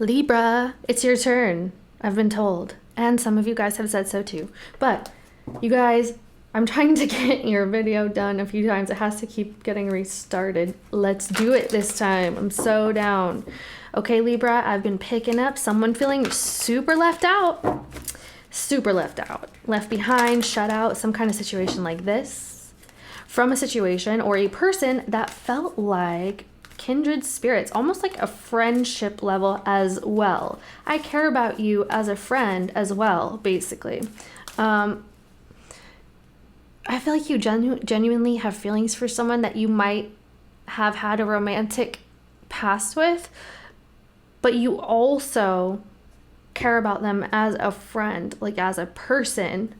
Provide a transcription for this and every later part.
Libra, it's your turn, I've been told. And some of you guys have said so too. But you guys, I'm trying to get your video done a few times. It has to keep getting restarted. Let's do it this time. I'm so down. Okay, Libra, I've been picking up someone feeling super left out. Super left out. Left behind, shut out, some kind of situation like this. From a situation or a person that felt like kindred spirits, almost like a friendship level as well. I care about you as a friend as well, basically. I feel like you genuinely have feelings for someone that you might have had a romantic past with, but you also care about them as a friend, like as a person.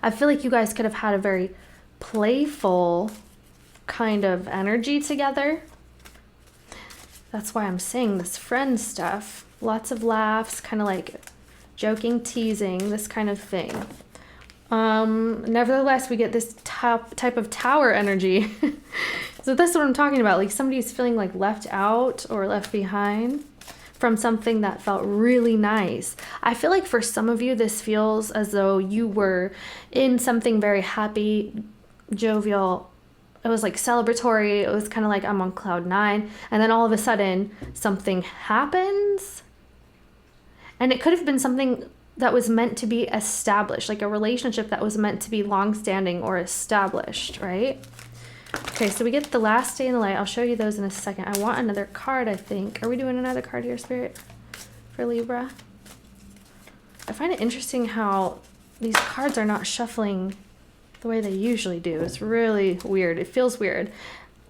I feel like you guys could have had a very playful kind of energy together. That's why I'm saying this friend stuff. Lots of laughs, kind of like joking, teasing, this kind of thing. Nevertheless, we get this type of tower energy. So that's what I'm talking about. Like somebody's feeling like left out or left behind from something that felt really nice. I feel like for some of you, this feels as though you were in something very happy, jovial. It was like celebratory. It was kind of like I'm on cloud 9. And then all of a sudden something happens. And it could have been something that was meant to be established, like a relationship that was meant to be long-standing or established, right? Okay, so we get the last day in the light. I'll show you those in a second. I want another card, I think. Are we doing another card here, Spirit, for Libra? I find it interesting how these cards are not shuffling the way they usually do. It's really weird. It feels weird.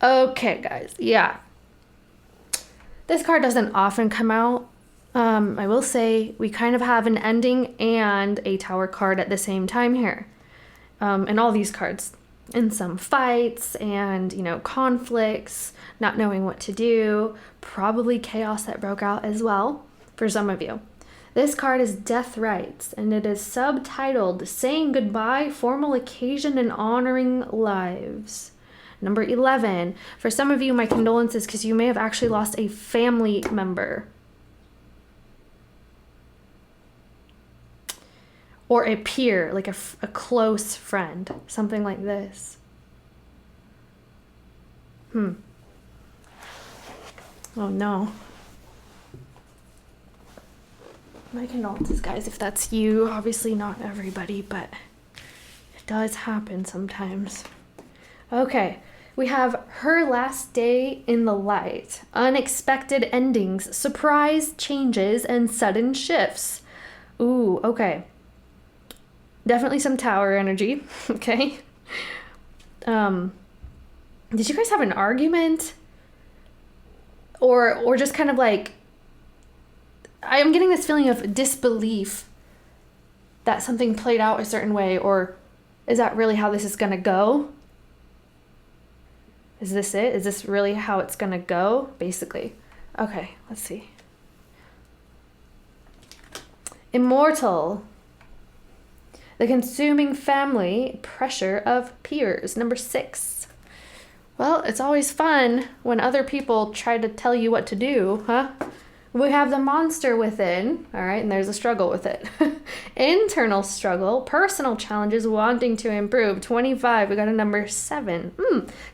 Okay, guys. Yeah. This card doesn't often come out. I will say we kind of have an ending and a tower card at the same time here. And all these cards. And some fights and, you know, conflicts, not knowing what to do. Probably chaos that broke out as well for some of you. This card is Death Rites, and it is subtitled Saying Goodbye, Formal Occasion and Honoring Lives. Number 11. For some of you, my condolences, because you may have actually lost a family member. Or a peer, like a close friend. Something like this. Oh no. My condolences, guys, if that's you. Obviously not everybody, but it does happen sometimes. Okay, we have Her Last Day in the Light. Unexpected endings, surprise changes, and sudden shifts. Ooh, okay. Definitely some tower energy, okay? Did you guys have an argument? Or just kind of like, I'm getting this feeling of disbelief that something played out a certain way, or is that really how this is going to go? Is this it? Is this really how it's going to go? Basically. Okay, let's see. Immortal. The consuming family pressure of peers. Number 6. Well, it's always fun when other people try to tell you what to do, huh? We have the monster within, all right, and there's a struggle with it. Internal struggle, personal challenges, wanting to improve. 25, we got a number 7.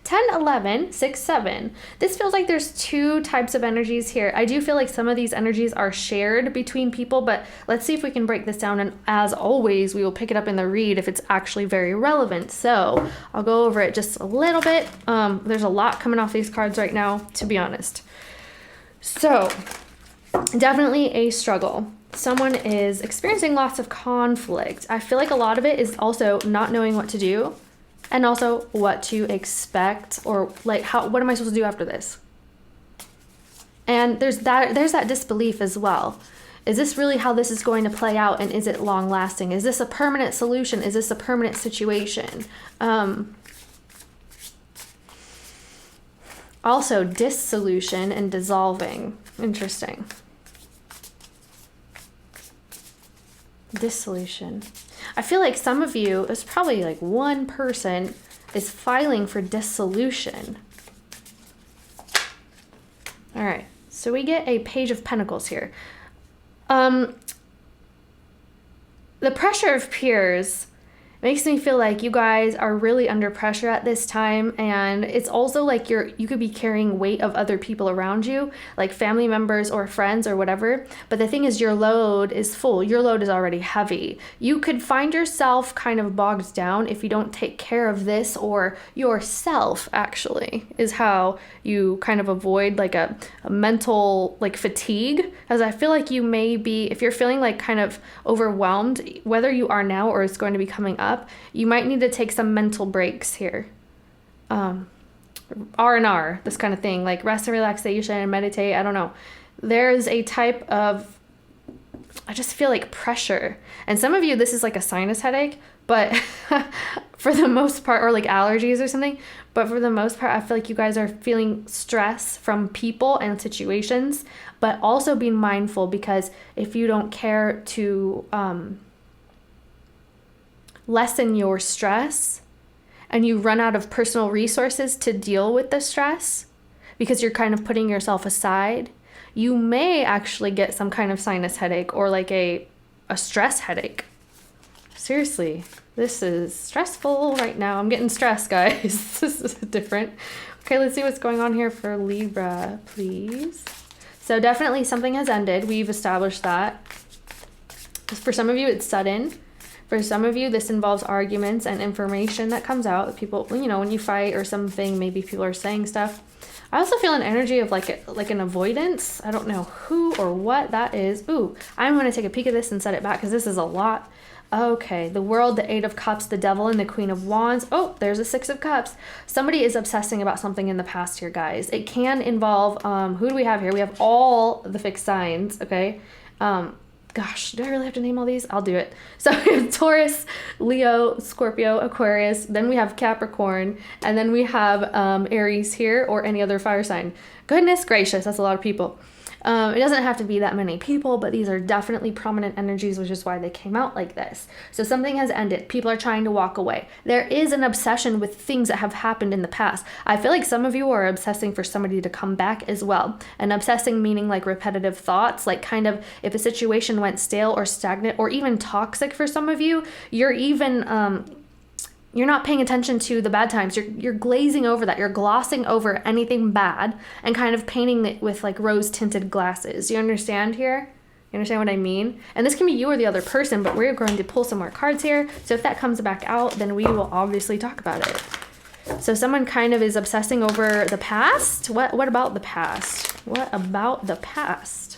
10, 11, 6, 7. This feels like there's 2 types of energies here. I do feel like some of these energies are shared between people, but let's see if we can break this down. And as always, we will pick it up in the read if it's actually very relevant. So I'll go over it just a little bit. There's a lot coming off these cards right now, to be honest. So definitely a struggle. Someone is experiencing lots of conflict. I feel like a lot of it is also not knowing what to do and also what to expect, or like what am I supposed to do after this? And there's that disbelief as well. Is this really how this is going to play out, and is it long lasting? Is this a permanent solution? Is this a permanent situation? Also dissolution and dissolving. Interesting. Dissolution. I feel like some of you, it's probably like one person is filing for dissolution. All right, so we get a Page of Pentacles here. The pressure of peers makes me feel like you guys are really under pressure at this time, and it's also like you could be carrying weight of other people around you, like family members or friends or whatever. But the thing is, your load is full. Your load is already heavy. You could find yourself kind of bogged down if you don't take care of this, or yourself actually is how you kind of avoid like a mental like fatigue. As I feel like you may be, if you're feeling like kind of overwhelmed, whether you are now or it's going to be coming up, you might need to take some mental breaks here. R&R, this kind of thing, like rest and relaxation, meditate. I don't know. There's a type of, I just feel like pressure. And some of you, this is like a sinus headache, but for the most part, or like allergies or something. But for the most part, I feel like you guys are feeling stress from people and situations, but also being mindful, because if you don't care to lessen your stress and you run out of personal resources to deal with the stress because you're kind of putting yourself aside, you may actually get some kind of sinus headache or like a stress headache. Seriously, this is stressful right now. I'm getting stressed, guys. This is different. Okay, let's see what's going on here for Libra, please. So definitely something has ended. We've established that. For some of you, it's sudden. For some of you, this involves arguments and information that comes out. People, you know, when you fight or something, maybe people are saying stuff. I also feel an energy of like an avoidance. I don't know who or what that is. Ooh, I'm going to take a peek at this and set it back because this is a lot. Okay, the World, the Eight of Cups, the Devil, and the Queen of Wands. Oh, there's a Six of Cups. Somebody is obsessing about something in the past here, guys. It can involve, who do we have here? We have all the fixed signs, okay? Gosh, do I really have to name all these? I'll do it. So we have Taurus, Leo, Scorpio, Aquarius. Then we have Capricorn. And then we have Aries here, or any other fire sign. Goodness gracious, that's a lot of people. It doesn't have to be that many people, but these are definitely prominent energies, which is why they came out like this. So something has ended. People are trying to walk away. There is an obsession with things that have happened in the past. I feel like some of you are obsessing for somebody to come back as well. And obsessing meaning like repetitive thoughts, like kind of if a situation went stale or stagnant or even toxic for some of you, you're even... you're not paying attention to the bad times. You're glazing over that. You're glossing over anything bad and kind of painting it with like rose-tinted glasses. You understand here? You understand what I mean? And this can be you or the other person, but we're going to pull some more cards here. So if that comes back out, then we will obviously talk about it. So someone kind of is obsessing over the past. What about the past? What about the past?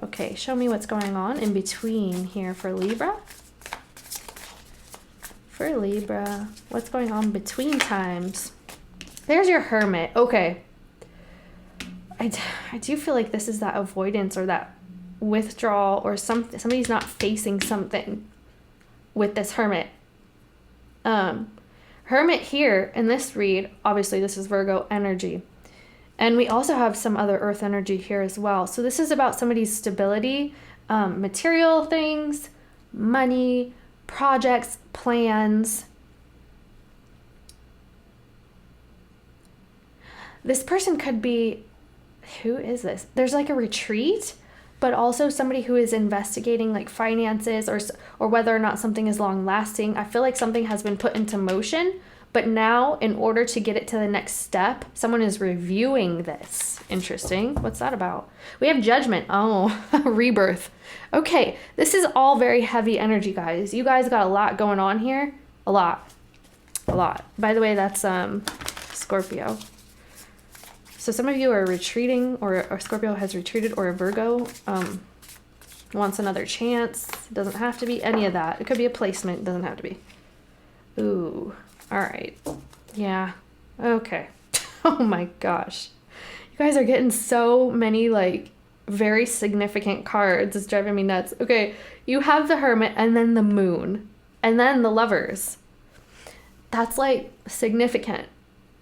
Okay, show me what's going on in between here for Libra. For Libra, what's going on between times? There's your Hermit. Okay. I do feel like this is that avoidance or that withdrawal, or somebody's not facing something with this Hermit. Hermit here in this read, obviously this is Virgo energy. And we also have some other Earth energy here as well. So this is about somebody's stability, material things, money, projects, plans. This person could be, who is this? There's like a retreat, but also somebody who is investigating like finances or whether or not something is long lasting. I feel like something has been put into motion, but now in order to get it to the next step, someone is reviewing this. Interesting. What's that about? We have Judgment. Oh, rebirth. Okay, this is all very heavy energy, guys. You guys got a lot going on here. A lot. By the way, that's Scorpio. So some of you are retreating, or Scorpio has retreated, or a Virgo wants another chance. It doesn't have to be any of that. It could be a placement. It doesn't have to be. Ooh. All right. Yeah. Okay. Oh my gosh. You guys are getting so many like very significant cards. It's driving me nuts. Okay. You have the Hermit and then the Moon and then the Lovers. That's like significant.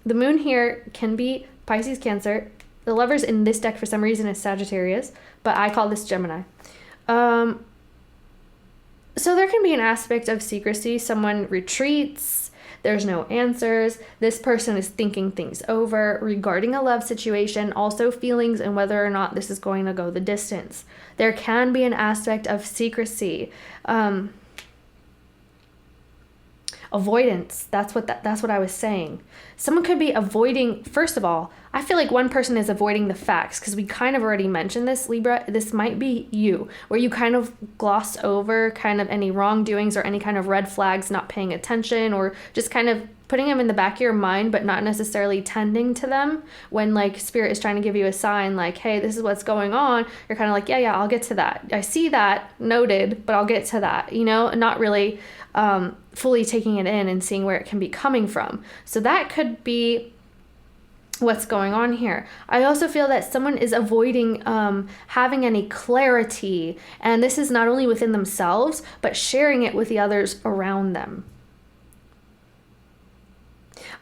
The Moon here can be Pisces, Cancer. The Lovers in this deck for some reason is Sagittarius, but I call this Gemini. So there can be an aspect of secrecy. Someone retreats. There's no answers. This person is thinking things over regarding a love situation, also feelings and whether or not this is going to go the distance. There can be an aspect of secrecy. Avoidance. That's what I was saying. Someone could be avoiding, first of all, I feel like one person is avoiding the facts because we kind of already mentioned this, Libra. This might be you, where you kind of gloss over kind of any wrongdoings or any kind of red flags, not paying attention, or just kind of putting them in the back of your mind, but not necessarily tending to them. When like spirit is trying to give you a sign like, hey, this is what's going on, you're kind of like, yeah, I'll get to that. I see that, noted, but I'll get to that, you know, not really fully taking it in and seeing where it can be coming from. So that could be what's going on here. I also feel that someone is avoiding having any clarity, and this is not only within themselves, but sharing it with the others around them.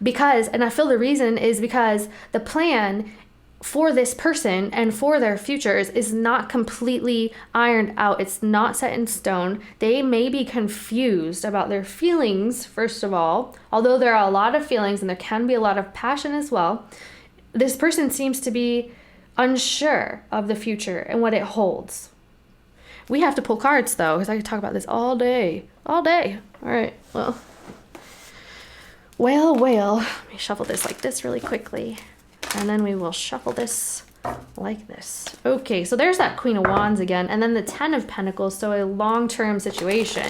Because, and I feel the reason is because the plan for this person and for their futures is not completely ironed out. It's not set in stone. They may be confused about their feelings, first of all, although there are a lot of feelings and there can be a lot of passion as well. This person seems to be unsure of the future and what it holds. We have to pull cards though, because I could talk about this all day. All right, well, let me shuffle this like this really quickly. And then we will shuffle this like this. Okay, so there's that Queen of Wands again. And then the 10 of Pentacles, so a long-term situation.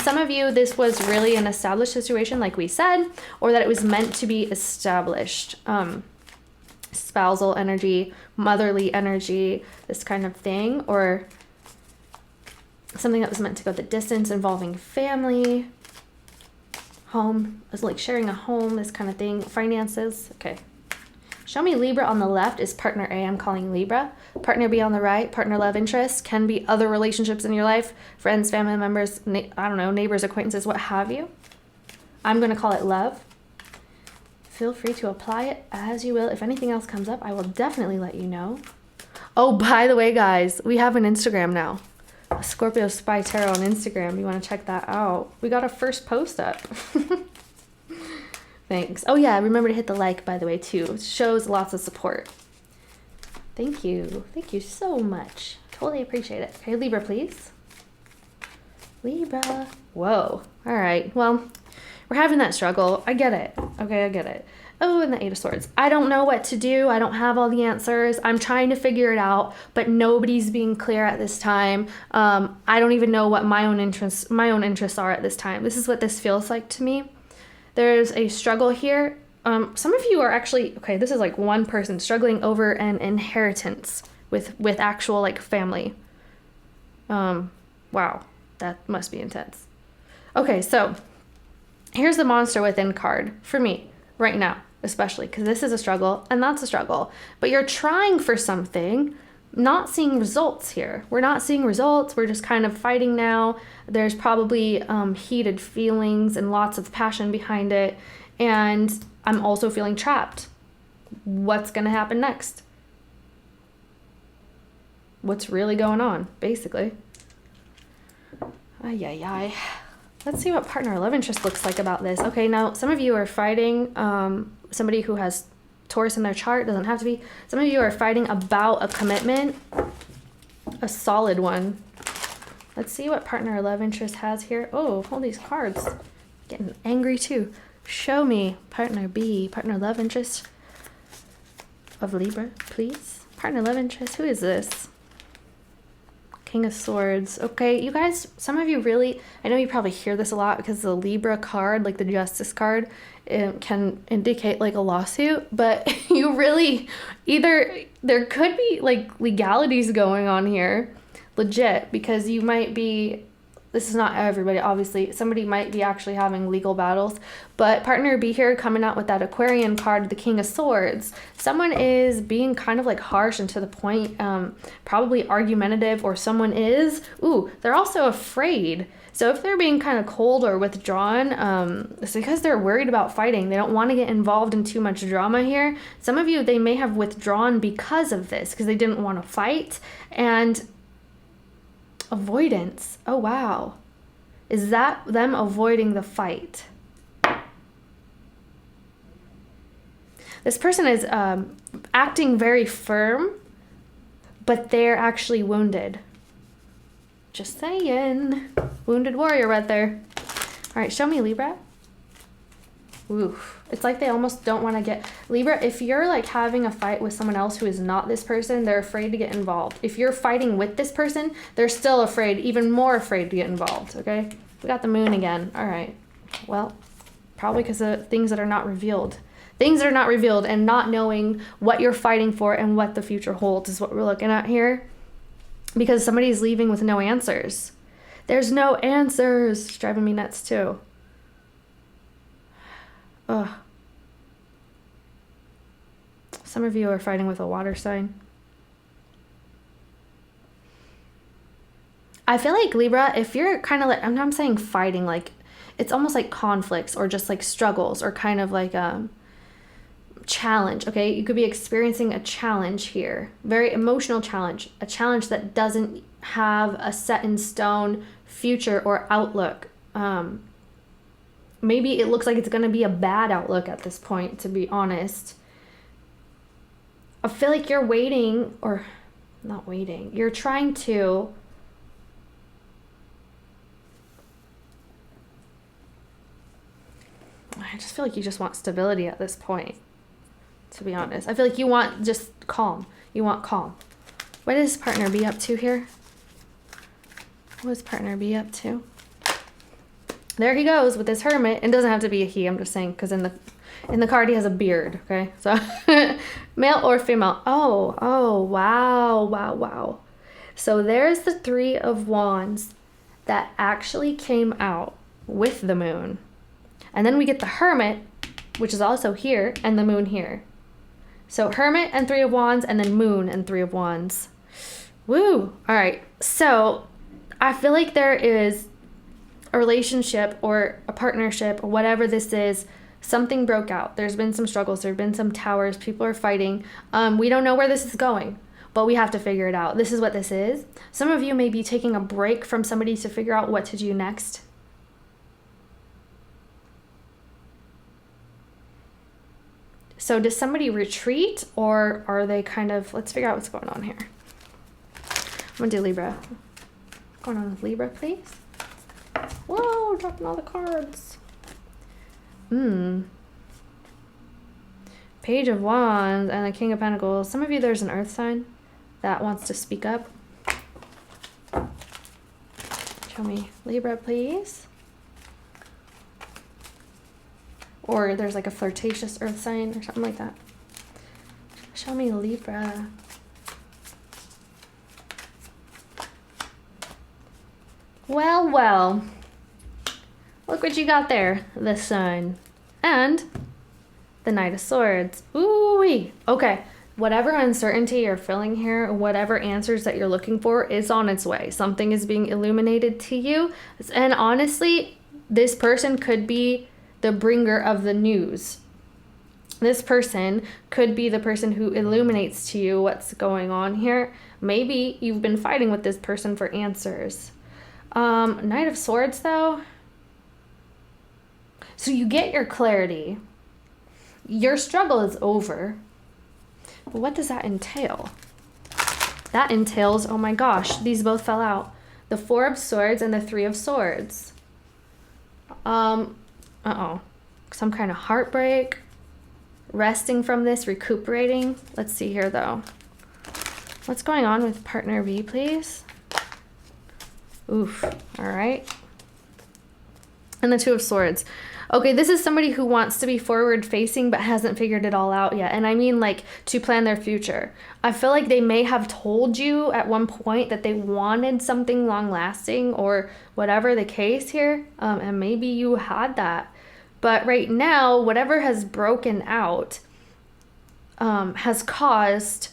Some of you, this was really an established situation, like we said, or that it was meant to be established. Spousal energy, motherly energy, this kind of thing, or something that was meant to go the distance involving family, home, as like sharing a home, this kind of thing, finances. Okay. Show me Libra on the left is partner A. I'm calling Libra. Partner B on the right, partner love interest, can be other relationships in your life, friends, family members, I don't know, neighbors, acquaintances, what have you. I'm going to call it love. Feel free to apply it as you will. If anything else comes up, I will definitely let you know. Oh, by the way, guys, we have an Instagram now. Scorpio Spy Tarot on Instagram. You want to check that out. We got our first post up. Thanks. Oh yeah, remember to hit the like, by the way, too. It shows lots of support. Thank you. Thank you so much. Totally appreciate it. Okay, Libra, please. Libra. Whoa. All right. Well, we're having that struggle. I get it. Okay, I get it. Oh, and the 8 of Swords. I don't know what to do. I don't have all the answers. I'm trying to figure it out, but nobody's being clear at this time. I don't even know what my own interests are at this time. This is what this feels like to me. There's a struggle here. Some of you are actually, okay, this is like one person struggling over an inheritance with actual like family. Wow, that must be intense. Okay, so here's the monster within card for me right now, especially because this is a struggle and that's a struggle. But you're trying for something, not seeing results here. We're not seeing results. We're just kind of fighting now. There's probably heated feelings and lots of passion behind it. And I'm also feeling trapped. What's going to happen next? What's really going on, basically? Ay, ay, ay. Let's see what partner love interest looks like about this. Okay, now some of you are fighting somebody who has Taurus in their chart. Doesn't have to be. Some of you are fighting about a commitment, a solid one. Let's see what partner love interest has here. Oh, all these cards. Getting angry too. Show me partner B, partner love interest of Libra, please. Partner love interest. Who is this? King of Swords. Okay, you guys, some of you really, I know you probably hear this a lot because the Libra card, like the Justice card, it can indicate like a lawsuit, but you really, either there could be like legalities going on here, legit, because you might be, this is not everybody, obviously, somebody might be actually having legal battles, but partner B here coming out with that Aquarian card, the King of Swords. Someone is being kind of like harsh and to the point, probably argumentative, or someone is, they're also afraid. So if they're being kind of cold or withdrawn, it's because they're worried about fighting. They don't want to get involved in too much drama here. Some of you, they may have withdrawn because of this, because they didn't want to fight. And avoidance. Oh, wow. Is that them avoiding the fight? This person is acting very firm, but they're actually wounded. Just saying. Wounded warrior right there. All right, show me Libra. Oof. It's like they almost don't want to get... Libra, if you're like having a fight with someone else who is not this person, they're afraid to get involved. If you're fighting with this person, they're still afraid, even more afraid to get involved, okay? We got the moon again. All right. Well, probably because of things that are not revealed. Things that are not revealed, and not knowing what you're fighting for and what the future holds is what we're looking at here. Because somebody's leaving with no answers. There's no answers. It's driving me nuts too. Ugh. Some of you are fighting with a water sign. I feel like Libra, if you're kind of like, I'm not saying fighting, like it's almost like conflicts or just like struggles or kind of like challenge, okay? You could be experiencing a challenge here, very emotional challenge, a challenge that doesn't have a set in stone future or outlook. Maybe it looks like it's going to be a bad outlook at this point, to be honest. I feel like you're waiting, or not waiting, you're trying to I just feel like you just want stability at this point, to be honest. I feel like you want just calm. You want calm. What is partner B up to here? What is partner B up to? There he goes with this hermit. It doesn't have to be a he, I'm just saying, because in the card he has a beard, okay? So male or female. Oh, wow. So there's the Three of Wands that actually came out with the moon. And then we get the Hermit, which is also here, and the moon here. So Hermit and Three of Wands, and then Moon and Three of Wands. Woo! All right. So I feel like there is a relationship or a partnership or whatever this is. Something broke out. There's been some struggles. There have been some towers. People are fighting. We don't know where this is going, but we have to figure it out. This is what this is. Some of you may be taking a break from somebody to figure out what to do next. So does somebody retreat, or are they kind of, let's figure out what's going on here. I'm gonna do Libra. What's going on with Libra, please? Whoa, dropping all the cards. Page of Wands and the King of Pentacles. Some of you, there's an earth sign that wants to speak up. Show me Libra, please. Or there's like a flirtatious earth sign or something like that. Show me Libra. Well. Look what you got there. The Sun. And the Knight of Swords. Ooh-wee. Okay. Whatever uncertainty you're feeling here, whatever answers that you're looking for is on its way. Something is being illuminated to you. And honestly, this person could be the bringer of the news. This person could be the person who illuminates to you what's going on here. Maybe you've been fighting with this person for answers. Knight of Swords, though. So you get your clarity. Your struggle is over. But what does that entail? That entails, oh my gosh, these both fell out. The Four of Swords and the Three of Swords. Some kind of heartbreak, resting from this, recuperating. Let's see here though. What's going on with partner B, please? Oof. All right. And the Two of Swords. Okay, this is somebody who wants to be forward facing but hasn't figured it all out yet. And I mean like to plan their future. I feel like they may have told you at one point that they wanted something long lasting or whatever the case here. And maybe you had that. But right now, whatever has broken out has caused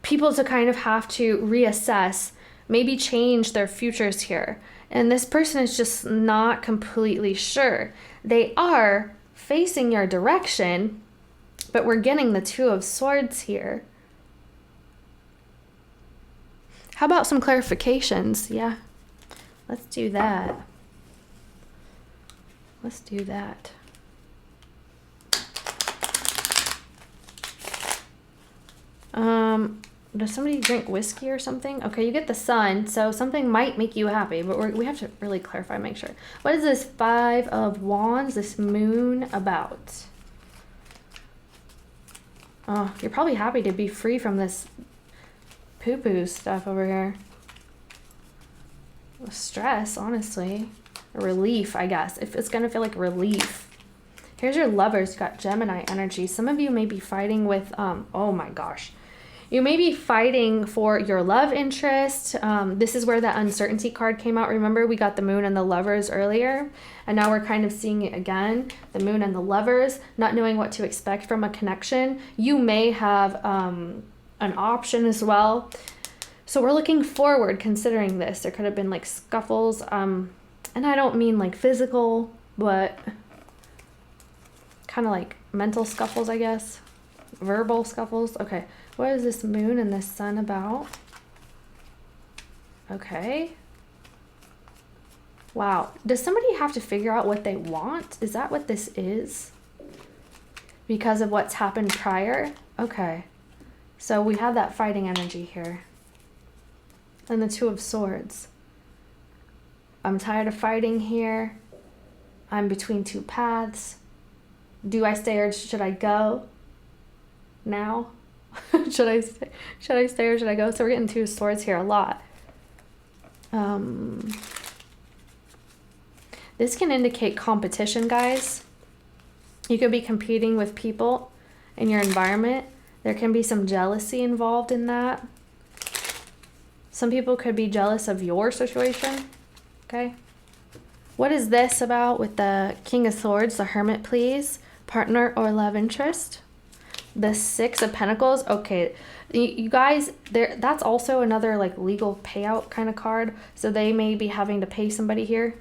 people to kind of have to reassess, maybe change their futures here. And this person is just not completely sure. They are facing your direction, but we're getting the Two of Swords here. How about some clarifications? Yeah, let's do that. Let's do that. Does somebody drink whiskey or something? Okay, you get the Sun, so something might make you happy, but we have to really clarify, make sure. What is this Five of Wands, this Moon about? Oh, you're probably happy to be free from this poo-poo stuff over here. Stress, honestly. Relief, I guess. If it's gonna feel like relief. Here's your Lovers. You got Gemini energy. Some of you may be fighting with, oh my gosh. You may be fighting for your love interest. This is where that uncertainty card came out. Remember, we got the Moon and the Lovers earlier, and now we're kind of seeing it again. The Moon and the Lovers, not knowing what to expect from a connection. You may have an option as well. So we're looking forward considering this. There could have been like scuffles, and I don't mean like physical, but kind of like mental scuffles, I guess. Verbal scuffles. Okay. What is this Moon and this Sun about? Okay. Wow. Does somebody have to figure out what they want? Is that what this is? Because of what's happened prior? Okay. So we have that fighting energy here. And the Two of Swords. I'm tired of fighting here. I'm between two paths. Do I stay or should I go? Now? Should I stay or should I go? So we're getting Two of Swords here a lot. This can indicate competition, guys. You could be competing with people in your environment. There can be some jealousy involved in that. Some people could be jealous of your situation. Okay. What is this about with the King of Swords, the Hermit, please? Partner or love interest? The Six of Pentacles. Okay, you guys, that's also another like legal payout kind of card. So they may be having to pay somebody here.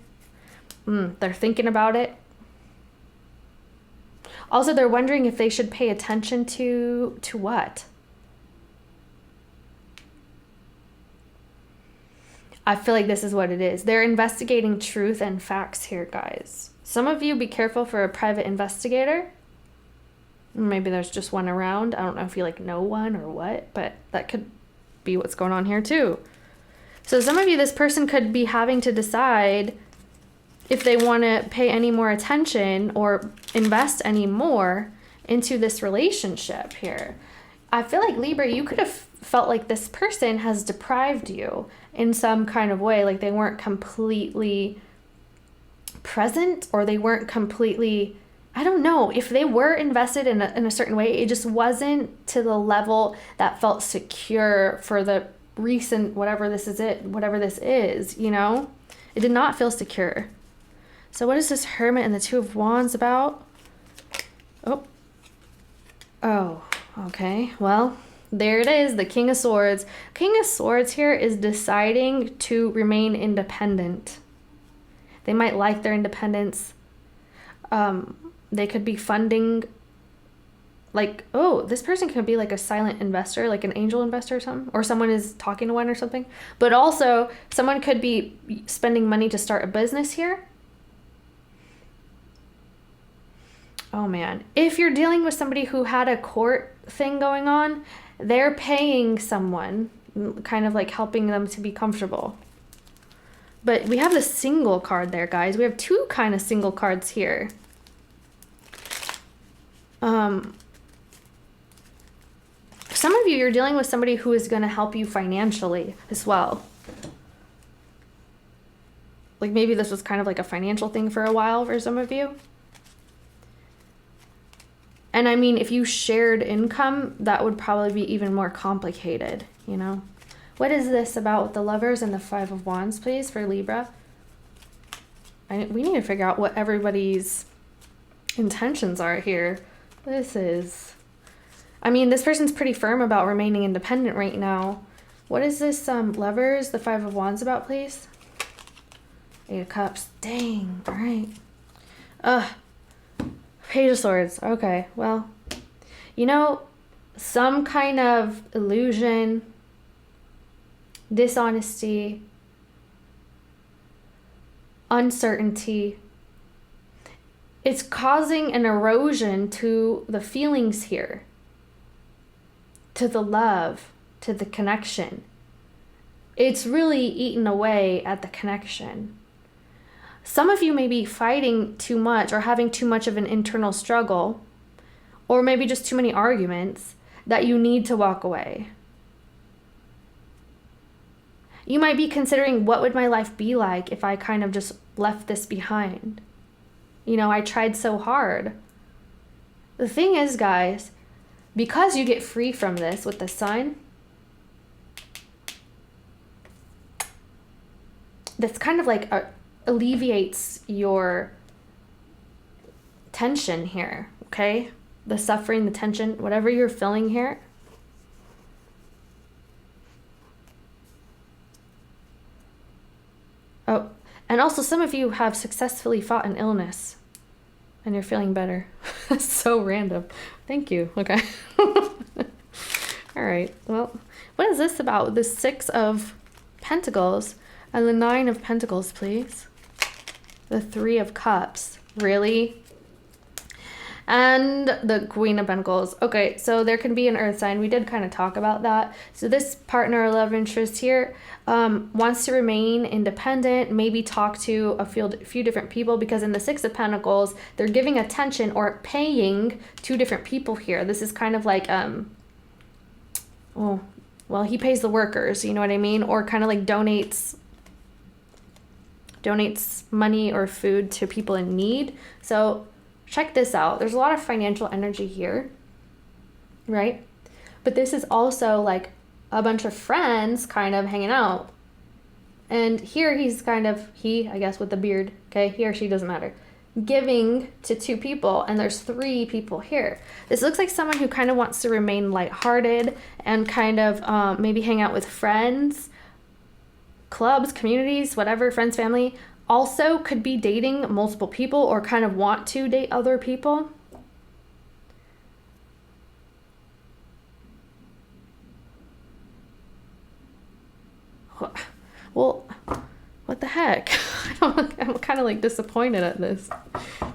They're thinking about it. Also, they're wondering if they should pay attention to what? I feel like this is what it is. They're investigating truth and facts here, guys. Some of you be careful for a private investigator. Maybe there's just one around. I don't know if you like know one or what, but that could be what's going on here too. So some of you, this person could be having to decide if they want to pay any more attention or invest any more into this relationship here. I feel like, Libra, you could have felt like this person has deprived you in some kind of way, like they weren't completely present or they weren't completely, I don't know, if they were invested in a certain way, it just wasn't to the level that felt secure for the recent whatever this is, you know? It did not feel secure. So what is this Hermit and the Two of Wands about? Oh, okay. Well, there it is, the King of Swords. King of Swords here is deciding to remain independent. They might like their independence. They could be funding, like, oh, this person could be like a silent investor, like an angel investor or something, or someone is talking to one or something. But also, someone could be spending money to start a business here. Oh man, if you're dealing with somebody who had a court thing going on, they're paying someone, kind of like helping them to be comfortable. But we have the single card there, guys. We have two kind of single cards here. Some of you, you're dealing with somebody who is going to help you financially as well. Like maybe this was kind of like a financial thing for a while for some of you. And I mean, if you shared income, that would probably be even more complicated, you know? What is this about with the Lovers and the Five of Wands, please, for Libra? We need to figure out what everybody's intentions are here. This is... I mean, this person's pretty firm about remaining independent right now. What is this Lovers, the Five of Wands about, please? Eight of Cups. Dang. All right. Page of Swords. Okay, well, you know, some kind of illusion, dishonesty, uncertainty. It's causing an erosion to the feelings here. to the love, to the connection. It's really eaten away at the connection. Some of you may be fighting too much or having too much of an internal struggle, or maybe just too many arguments that you need to walk away. You might be considering, what would my life be like if I kind of just left this behind? You know, I tried so hard. The thing is, guys, because you get free from this with the Sun, that's kind of like alleviates your tension here, okay? The suffering, the tension, whatever you're feeling here. Oh, and also some of you have successfully fought an illness and you're feeling better. That's so random. Thank you. Okay. All right. Well, what is this about? The 6 of Pentacles and the 9 of Pentacles, please. The 3 of Cups. Really? And the Queen of Pentacles. Okay, so there can be an earth sign. We did kind of talk about that. So this partner or love interest here wants to remain independent, maybe talk to a few different people, because in the 6 of Pentacles, they're giving attention or paying 2 different people here. This is kind of like, oh, well, he pays the workers, you know what I mean? Or kind of like donates money or food to people in need. So check this out. There's a lot of financial energy here, right? But this is also like a bunch of friends kind of hanging out. And here he's kind of, I guess with the beard, okay? He or she, doesn't matter. Giving to 2 people, and there's 3 people here. This looks like someone who kind of wants to remain lighthearted and kind of maybe hang out with friends, clubs, communities, whatever, friends, family. Also could be dating multiple people or kind of want to date other people. Well, what the heck? I'm kind of like disappointed at this.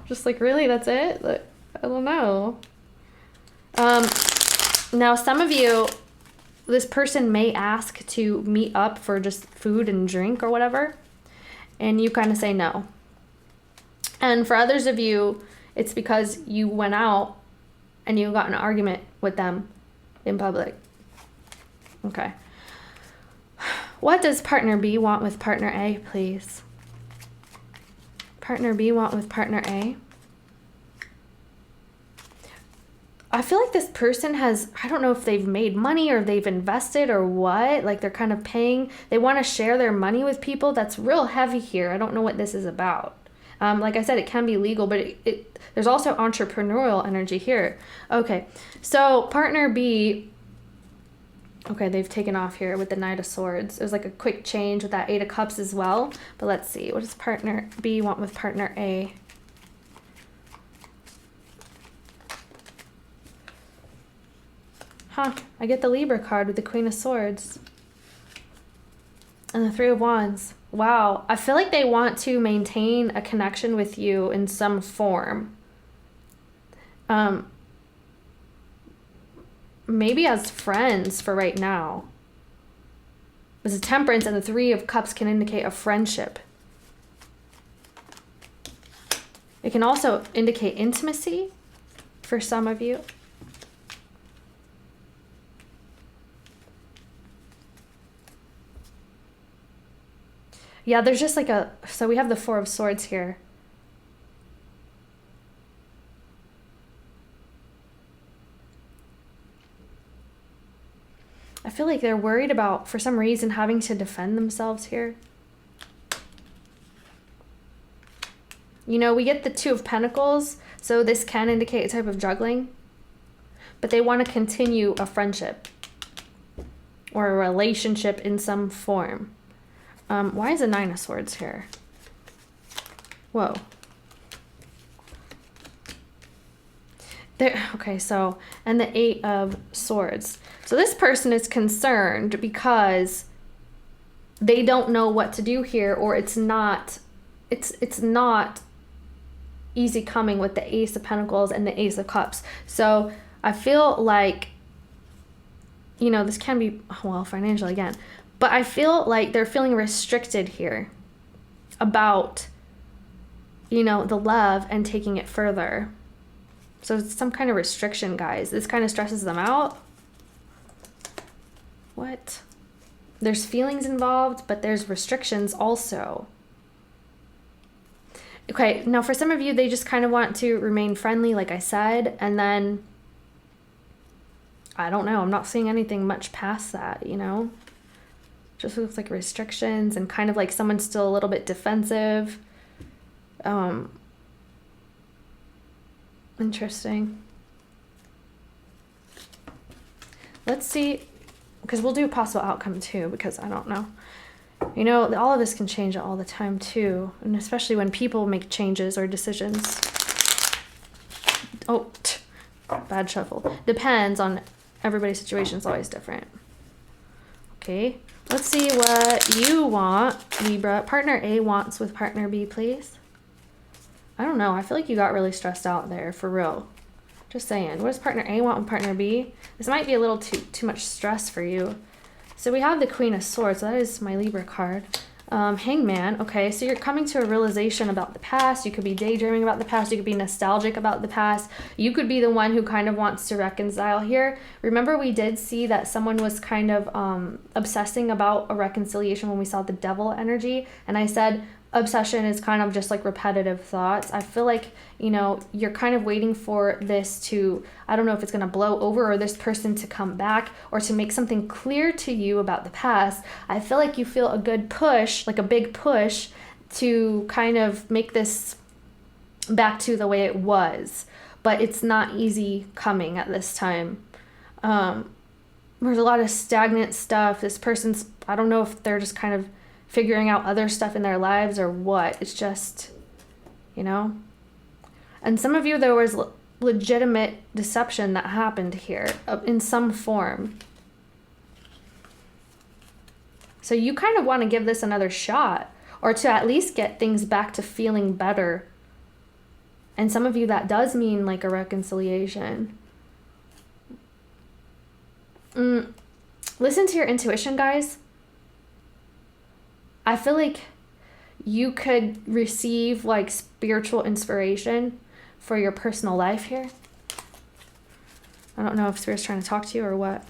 Just like, really, that's it? Like, I don't know. Now some of you, this person may ask to meet up for just food and drink or whatever, and you kind of say no. And for others of you, it's because you went out and you got in an argument with them in public. Okay. What does partner B want with partner A, please? Partner B want with partner A? I feel like this person has, I don't know if they've made money or they've invested or what, like they're kind of paying, they want to share their money with people. That's real heavy here. I don't know what this is about. Like I said, it can be legal, but there's also entrepreneurial energy here. Okay, so partner B, okay, they've taken off here with the Knight of Swords. There's like a quick change with that 8 of Cups as well. But let's see, what does partner B want with partner A? Huh, I get the Libra card with the Queen of Swords. And the 3 of Wands. Wow, I feel like they want to maintain a connection with you in some form. Maybe as friends for right now. There's a Temperance, and the 3 of Cups can indicate a friendship. It can also indicate intimacy for some of you. Yeah, there's just like so we have the 4 of Swords here. I feel like they're worried about, for some reason, having to defend themselves here. You know, we get the 2 of Pentacles, so this can indicate a type of juggling. But they want to continue a friendship or a relationship in some form. Why is a 9 of Swords here? Whoa. There, okay, so, and the 8 of Swords. So this person is concerned because they don't know what to do here, or it's not easy coming with the Ace of Pentacles and the Ace of Cups. So I feel like you know, this can be, well, financial again, but I feel like they're feeling restricted here about, you know, the love and taking it further. So it's some kind of restriction, guys. This kind of stresses them out. What? There's feelings involved, but there's restrictions also. Okay, now for some of you, they just kind of want to remain friendly, like I said, and then, I don't know, I'm not seeing anything much past that, you know? Just looks like restrictions and kind of like someone's still a little bit defensive. Interesting. Let's see, because we'll do possible outcome too, because I don't know. You know, all of this can change all the time too, and especially when people make changes or decisions. Oh, bad shuffle. Depends on everybody's situation, is always different. Okay, let's see what you want, Libra. Partner A wants with partner B, please. I don't know. I feel like you got really stressed out there, for real. Just saying. What does partner A want with partner B? This might be a little too much stress for you. So we have the Queen of Swords. So that is my Libra card. Hangman. Okay, so you're coming to a realization about the past. You could be daydreaming about the past. You could be nostalgic about the past. You could be the one who kind of wants to reconcile here. Remember, we did see that someone was kind of obsessing about a reconciliation when we saw the devil energy. And I said, obsession is kind of just like repetitive thoughts. I feel like, you know, you're kind of waiting for this to, I don't know if it's going to blow over or this person to come back or to make something clear to you about the past. I feel like you feel a good push, like a big push to kind of make this back to the way it was, but it's not easy coming at this time. There's a lot of stagnant stuff. This person's, I don't know if they're just kind of figuring out other stuff in their lives or what. It's just, you know. And some of you, there was legitimate deception that happened here in some form. So you kind of want to give this another shot, or to at least get things back to feeling better. And some of you, that does mean like a reconciliation. Listen to your intuition, guys. I feel like you could receive like spiritual inspiration for your personal life here. I don't know if Spirit's trying to talk to you or what.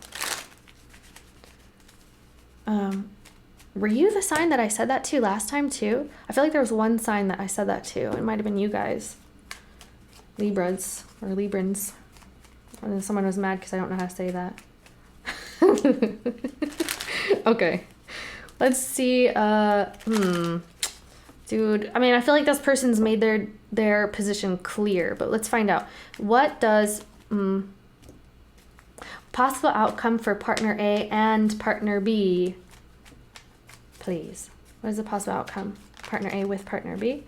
Were you the sign that I said that to last time too? I feel like there was one sign that I said that to. It might have been you guys. Libras or Librans. And someone was mad because I don't know how to say that. Okay. Let's see. Dude, I mean, I feel like this person's made their position clear, but let's find out. What does possible outcome for partner A and partner B, please? What is the possible outcome? Partner A with partner B.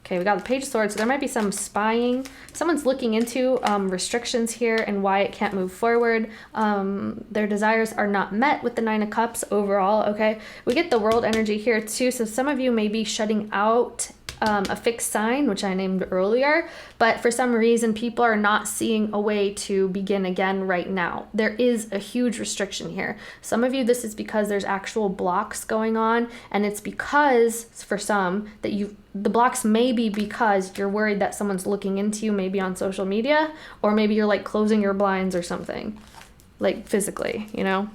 Okay, we got the Page of Swords, so there might be some spying. Someone's looking into restrictions here and why it can't move forward. Their desires are not met with the Nine of Cups overall, okay? We get the World energy here too, so some of you may be shutting out a fixed sign, which I named earlier, but for some reason people are not seeing a way to begin again right now. There is a huge restriction here. Some of you, this is because there's actual blocks going on, and it's because, for some, that the blocks may be because you're worried that someone's looking into you, maybe on social media, or maybe you're like closing your blinds or something, like physically, you know?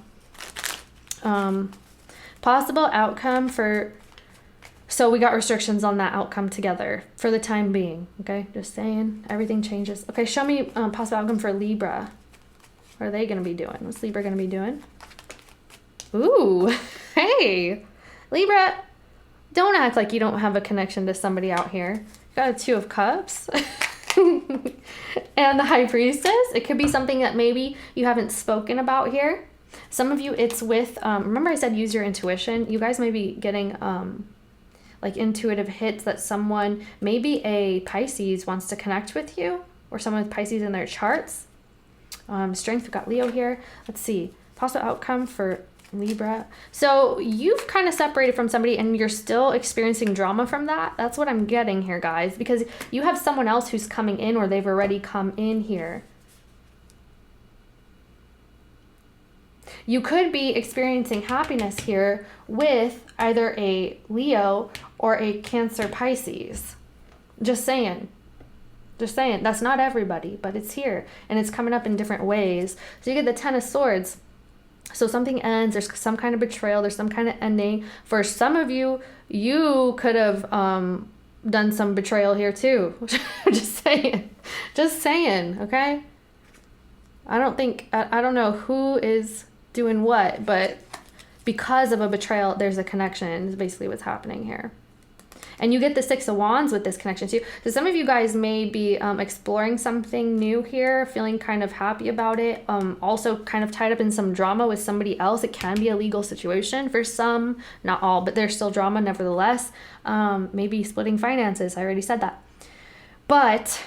Possible outcome for, so we got restrictions on that outcome together for the time being, okay? Just saying, everything changes. Okay, show me possible outcome for Libra. What are they gonna be doing? What's Libra gonna be doing? Ooh, hey, Libra. Don't act like you don't have a connection to somebody out here. You got a Two of Cups and the High Priestess. It could be something that maybe you haven't spoken about here. Some of you, it's with, remember I said use your intuition. You guys may be getting like intuitive hits that someone, maybe a Pisces wants to connect with you, or someone with Pisces in their charts. Strength, we've got Leo here. Let's see, possible outcome for Libra. So you've kind of separated from somebody and you're still experiencing drama from that. That's what I'm getting here, guys, because you have someone else who's coming in, or they've already come in here. You could be experiencing happiness here with either a Leo or a Cancer Pisces. Just saying. Just saying. That's not everybody, but it's here. And it's coming up in different ways. So you get the Ten of Swords. So something ends. There's some kind of betrayal. There's some kind of ending. For some of you, you could have done some betrayal here too. Just saying. Just saying, okay? I don't know who is doing what, but because of a betrayal, there's a connection, is basically what's happening here. And you get the Six of Wands with this connection too. So some of you guys may be exploring something new here, feeling kind of happy about it. Also kind of tied up in some drama with somebody else. It can be a legal situation for some, not all, but there's still drama nevertheless. Maybe splitting finances. I already said that. But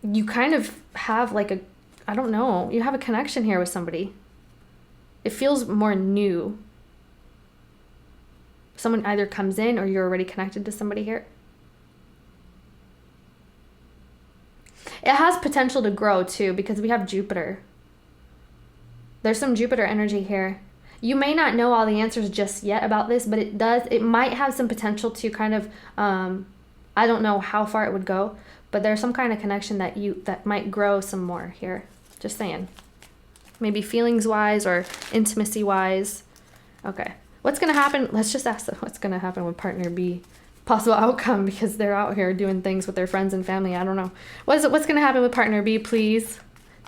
you kind of have like a, I don't know, you have a connection here with somebody. It feels more new. Someone either comes in or you're already connected to somebody here. It has potential to grow too because we have Jupiter. There's some Jupiter energy here. You may not know all the answers just yet about this, but it might have some potential to kind of, I don't know how far it would go, but there's some kind of connection that might grow some more here. Just saying. Maybe feelings wise or intimacy wise. Okay. What's going to happen? Let's just ask what's going to happen with partner B. Possible outcome because they're out here doing things with their friends and family. I don't know. What's going to happen with partner B, please?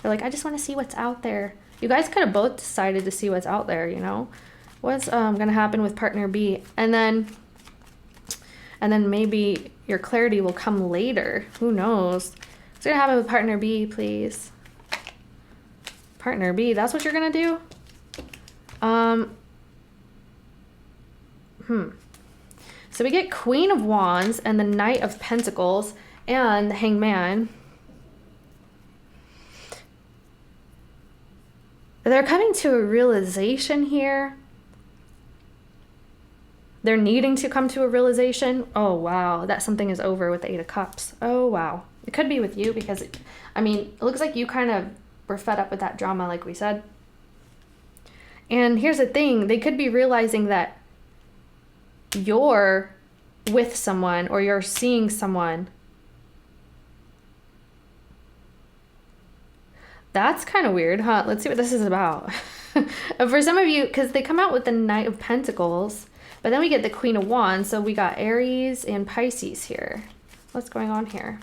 They're like, I just want to see what's out there. You guys could have both decided to see what's out there, you know? What's going to happen with partner B? And then maybe your clarity will come later. Who knows? What's going to happen with partner B, please? Partner B, that's what you're going to do? So we get Queen of Wands and the Knight of Pentacles and the Hangman. They're coming to a realization here. They're needing to come to a realization. Oh, wow. That something is over with the Eight of Cups. Oh, wow. It could be with you because, it looks like you kind of were fed up with that drama, like we said. And here's the thing. They could be realizing that you're with someone or you're seeing someone. That's kind of weird, huh? Let's see what this is about. For some of you, because they come out with the Knight of Pentacles, but then we get the Queen of Wands, so we got Aries and Pisces here. What's going on here?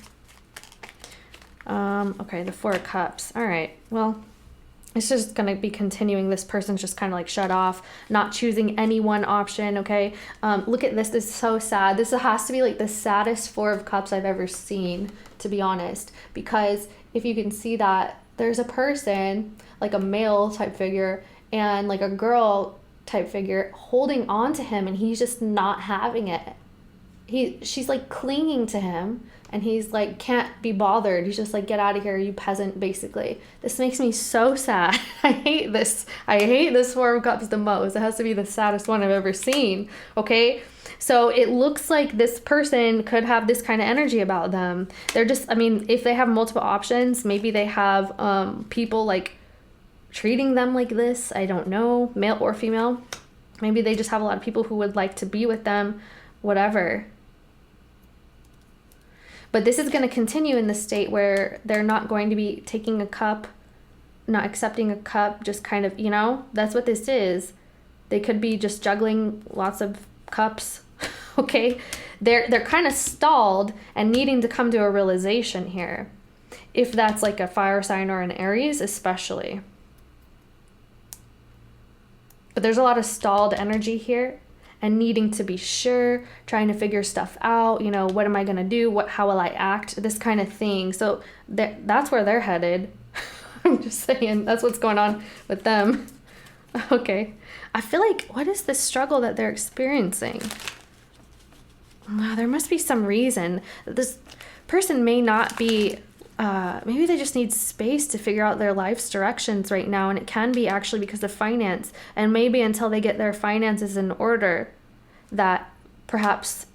Okay, the Four of Cups. All right, well, it's just going to be continuing. This person's just kind of like shut off, not choosing any one option, okay? Look at this. This is so sad. This has to be like the saddest Four of Cups I've ever seen, to be honest. Because if you can see that, there's a person, like a male type figure, and like a girl type figure holding on to him, and he's just not having it. She's like clinging to him, and he's like, can't be bothered. He's just like, get out of here, you peasant, basically. This makes me so sad. I hate this. I hate this Four of Cups the most. It has to be the saddest one I've ever seen, okay? So it looks like this person could have this kind of energy about them. They're just, if they have multiple options, maybe they have people like treating them like this. I don't know, male or female. Maybe they just have a lot of people who would like to be with them, whatever. But this is going to continue in the state where they're not going to be taking a cup, not accepting a cup, just kind of, that's what this is. They could be just juggling lots of cups, okay? They're kind of stalled and needing to come to a realization here. If that's like a fire sign or an Aries, especially. But there's a lot of stalled energy here. And needing to be sure, trying to figure stuff out, what am I going to do? How will I act? This kind of thing. So that's where they're headed. I'm just saying, that's what's going on with them. Okay. I feel like, what is the struggle that they're experiencing? There must be some reason. This person may not be, maybe they just need space to figure out their life's directions right now. And it can be actually because of finance. And maybe until they get their finances in order, that perhaps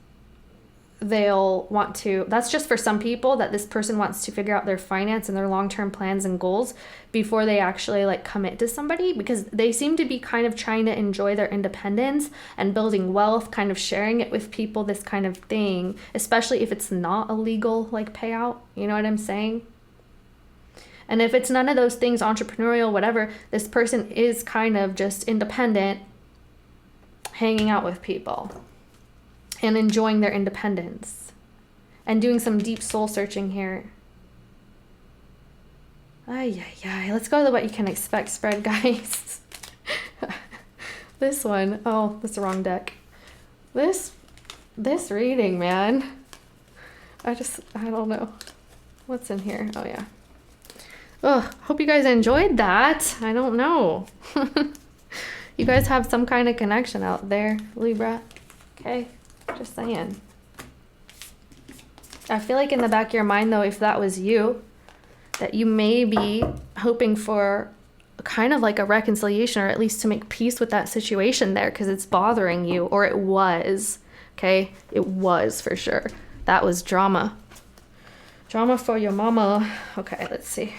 they'll want to, that's just for some people, that this person wants to figure out their finance and their long-term plans and goals before they actually like commit to somebody, because they seem to be kind of trying to enjoy their independence and building wealth, kind of sharing it with people, this kind of thing, especially if it's not a legal like payout, you know what I'm saying? And if it's none of those things, entrepreneurial, whatever, this person is kind of just independent, hanging out with people and enjoying their independence and doing some deep soul searching here. Ay, ay, ay. Let's go to what you can expect spread, guys. This one, oh, that's the wrong deck. This reading, man. I don't know. What's in here? Oh, yeah. Oh, hope you guys enjoyed that. I don't know. You guys have some kind of connection out there, Libra. Okay, just saying. I feel like in the back of your mind, though, if that was you, that you may be hoping for kind of like a reconciliation, or at least to make peace with that situation there, because it's bothering you, or it was. Okay, it was for sure. That was drama. Drama for your mama. Okay, let's see.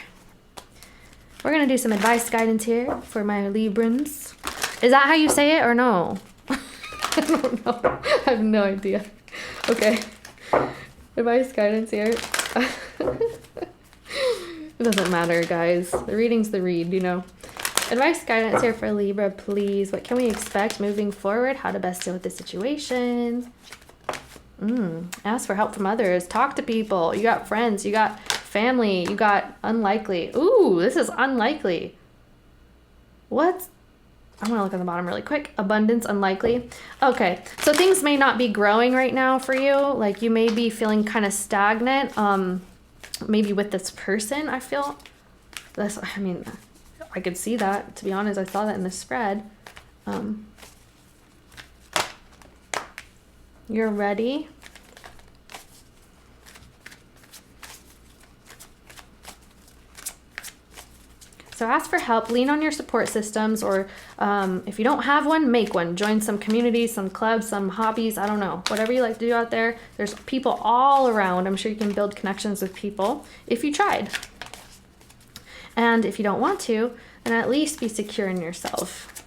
We're going to do some advice guidance here for my Librans. Is that how you say it or no? I don't know. I have no idea. Okay. Advice guidance here. It doesn't matter, guys. The reading's the read, you know. Advice guidance here for Libra, please. What can we expect moving forward? How to best deal with the situation? Ask for help from others. Talk to people. You got friends. You got family. You got unlikely. Ooh, this is unlikely. What? I'm going to look at the bottom really quick. Abundance, unlikely. Okay, so things may not be growing right now for you. Like you may be feeling kind of stagnant. Maybe with this person, I feel. I mean, I could see that. To be honest, I saw that in the spread. You're ready. So ask for help, lean on your support systems, or if you don't have one, make one. Join some communities, some clubs, some hobbies, I don't know. Whatever you like to do out there, there's people all around. I'm sure you can build connections with people if you tried. And if you don't want to, then at least be secure in yourself.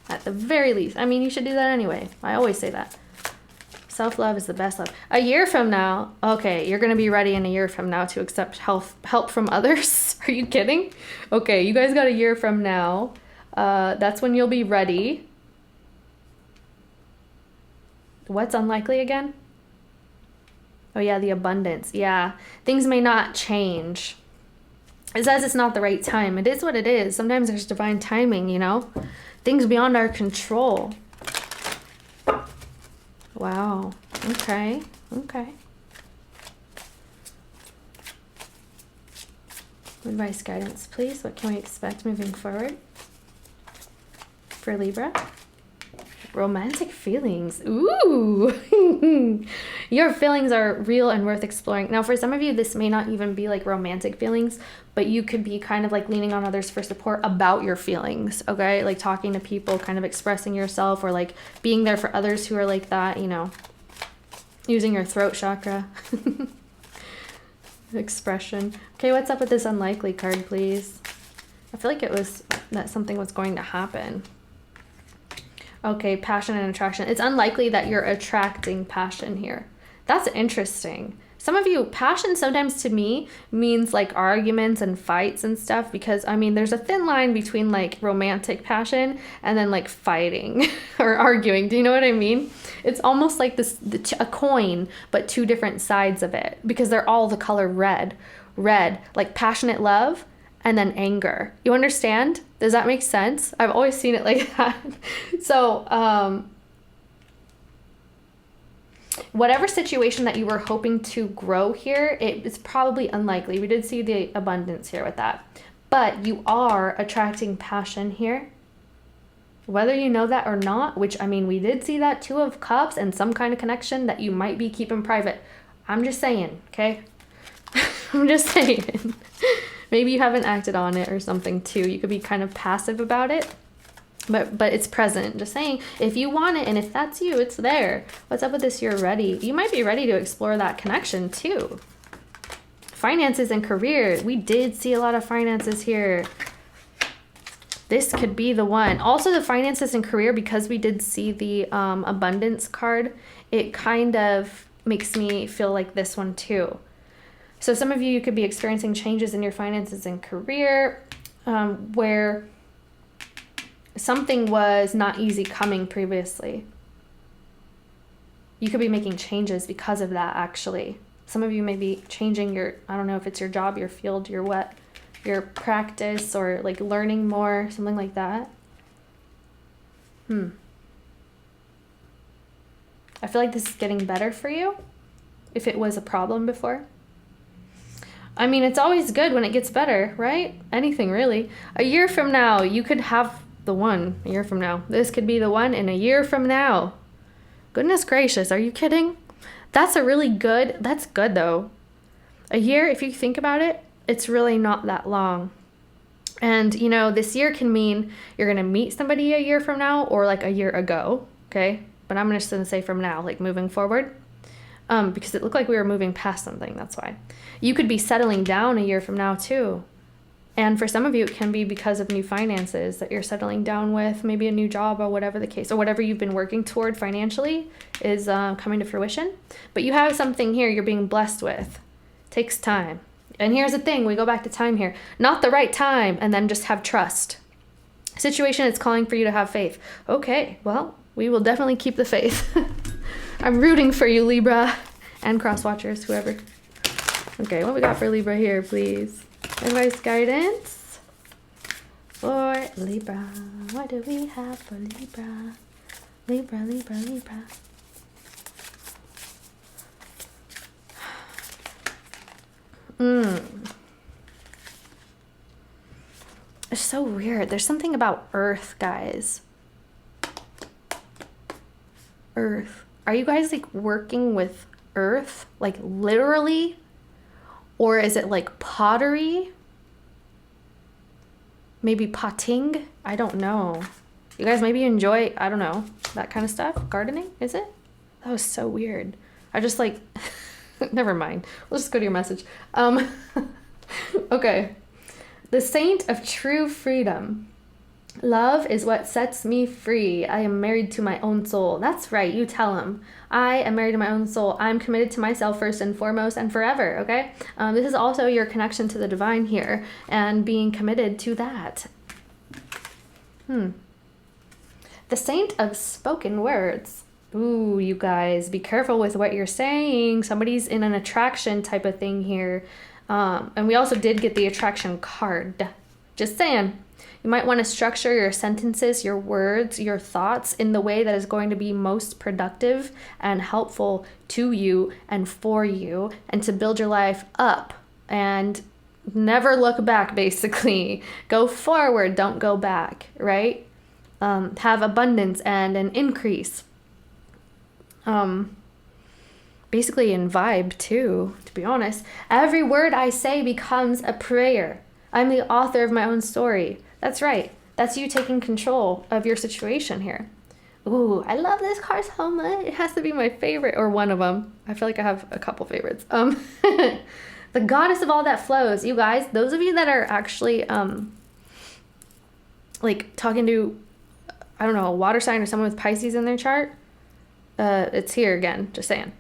At the very least. I mean, you should do that anyway. I always say that. Self-love is the best love. A year from now, okay, you're going to be ready in a year from now to accept help from others. Are you kidding? Okay, you guys got a year from now. That's when you'll be ready. What's unlikely again? Oh yeah, the abundance. Yeah, things may not change. It says it's not the right time. It is what it is. Sometimes there's divine timing, you know? Things beyond our control. Wow. Okay. Okay. Advice guidance, please. What can we expect moving forward for Libra? Romantic feelings. Ooh. Your feelings are real and worth exploring. Now, for some of you, this may not even be like romantic feelings, but you could be kind of like leaning on others for support about your feelings, okay? Like talking to people, kind of expressing yourself, or like being there for others who are like that, you know, using your throat chakra. Expression. Okay, what's up with this unlikely card, please? I feel like it was that something was going to happen. Okay, passion and attraction. It's unlikely that you're attracting passion here. That's interesting. Some of you, passion sometimes to me means like arguments and fights and stuff, because I mean, there's a thin line between like romantic passion and then like fighting or arguing. Do you know what I mean? It's almost like a coin, but two different sides of it, because they're all the color red, like passionate love and then anger. You understand? Does that make sense? I've always seen it like that. So, whatever situation that you were hoping to grow here, it's probably unlikely. We did see the abundance here with that. But you are attracting passion here. Whether you know that or not, which, I mean, we did see that Two of Cups and some kind of connection that you might be keeping private. I'm just saying, okay? I'm just saying. Maybe you haven't acted on it or something too. You could be kind of passive about it. But it's present. Just saying, if you want it and if that's you, it's there. What's up with this? You're ready. You might be ready to explore that connection too. Finances and career. We did see a lot of finances here. This could be the one. Also the finances and career, because we did see the abundance card, it kind of makes me feel like this one too. So some of you could be experiencing changes in your finances and career where something was not easy coming previously. You could be making changes because of that, actually. Some of you may be changing your, I don't know if it's your job, your field, your what, your practice, or like learning more, something like that. I feel like this is getting better for you if it was a problem before. I mean, it's always good when it gets better, right? Anything really. A year from now, you could have the one. A year from now. This could be the one in a year from now. Goodness gracious, are you kidding? That's a really good, that's good though. A year, if you think about it, it's really not that long. And you know, this year can mean you're going to meet somebody a year from now or like a year ago, okay? But I'm just going to say from now, like moving forward. Because it looked like we were moving past something, that's why. You could be settling down a year from now too. And for some of you, it can be because of new finances that you're settling down with, maybe a new job or whatever the case, or whatever you've been working toward financially is coming to fruition. But you have something here you're being blessed with. Takes time. And here's the thing, we go back to time here. Not the right time, and then just have trust. Situation is calling for you to have faith. Okay, well, we will definitely keep the faith. I'm rooting for you, Libra, and cross watchers, whoever. Okay, what we got for Libra here, please? Advice, guidance for Libra. What do we have for Libra? Libra, Libra, Libra. It's so weird. There's something about Earth, guys. Earth. Are you guys like working with Earth? Like literally? Or is it like pottery? Maybe potting? I don't know. You guys maybe enjoy, I don't know, that kind of stuff? Gardening, is it? That was so weird. I just like, never mind. Let's just go to your message. Okay. The Saint of True Freedom. Love is what sets me free. I am married to my own soul. That's right. You tell him. I am married to my own soul. I'm committed to myself first and foremost and forever. Okay. This is also your connection to the divine here and being committed to that. The Saint of Spoken Words. Ooh, you guys, be careful with what you're saying. Somebody's in an attraction type of thing here. And we also did get the attraction card. Just saying. You might want to structure your sentences, your words, your thoughts in the way that is going to be most productive and helpful to you and for you, and to build your life up and never look back, basically. Go forward, don't go back, right? Have abundance and an increase. Basically in vibe too, to be honest. Every word I say becomes a prayer. I'm the author of my own story. That's right. That's you taking control of your situation here. Ooh, I love this card so much. It has to be my favorite, or one of them. I feel like I have a couple favorites. The goddess of all that flows. You guys, those of you that are actually like talking to, I don't know, a water sign or someone with Pisces in their chart, it's here again, just saying.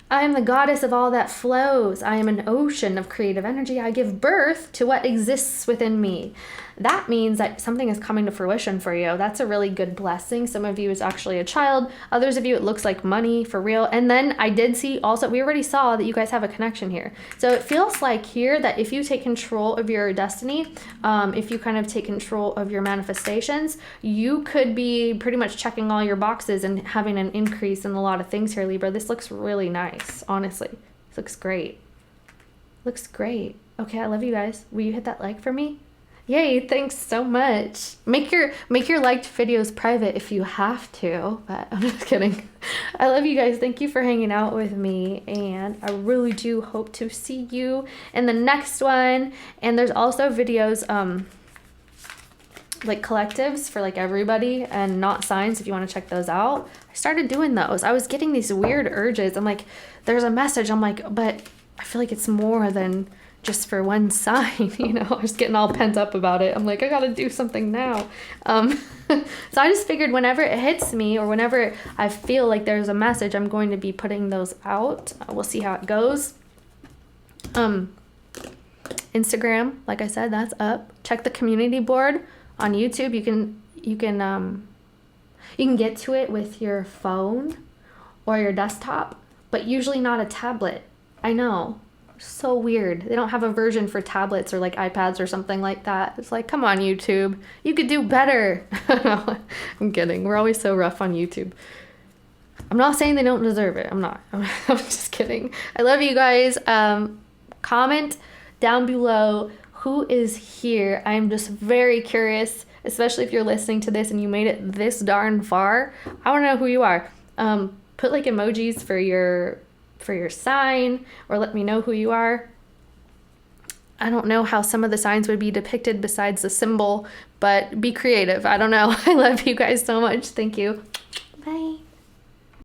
I am the goddess of all that flows. I am an ocean of creative energy. I give birth to what exists within me. That means that something is coming to fruition for you. That's a really good blessing. Some of you is actually a child. Others of you, it looks like money for real. And then I did see also, we already saw that you guys have a connection here. So it feels like here that if you take control of your destiny, if you kind of take control of your manifestations, you could be pretty much checking all your boxes and having an increase in a lot of things here, Libra. This looks really nice, honestly. This looks great. Looks great. Okay, I love you guys. Will you hit that like for me? Yay, thanks so much. Make your liked videos private if you have to, but I'm just kidding. I love you guys. Thank you for hanging out with me, and I really do hope to see you in the next one. And there's also videos like collectives for like everybody and not signs, if you want to check those out. I started doing those. I was getting these weird urges. I'm like, there's a message. I'm like, but I feel like it's more than just for one sign, you know. I was getting all pent up about it. I'm like, I gotta do something now. So I just figured whenever it hits me or whenever I feel like there's a message, I'm going to be putting those out. We'll see how it goes. Instagram, like I said, that's up. Check the community board on YouTube. You can get to it with your phone or your desktop, but usually not a tablet. I know, so weird. They don't have a version for tablets or like iPads or something like that. It's like, come on, YouTube, you could do better. No, I'm kidding. We're always so rough on YouTube. I'm not saying they don't deserve it. I'm not. I'm just kidding. I love you guys. Comment down below who is here. I'm just very curious, especially if you're listening to this and you made it this darn far. I want to know who you are. Put like emojis for your sign, or let me know who you are. I don't know how some of the signs would be depicted besides the symbol, but be creative. I don't know. I love you guys so much. Thank you. Bye.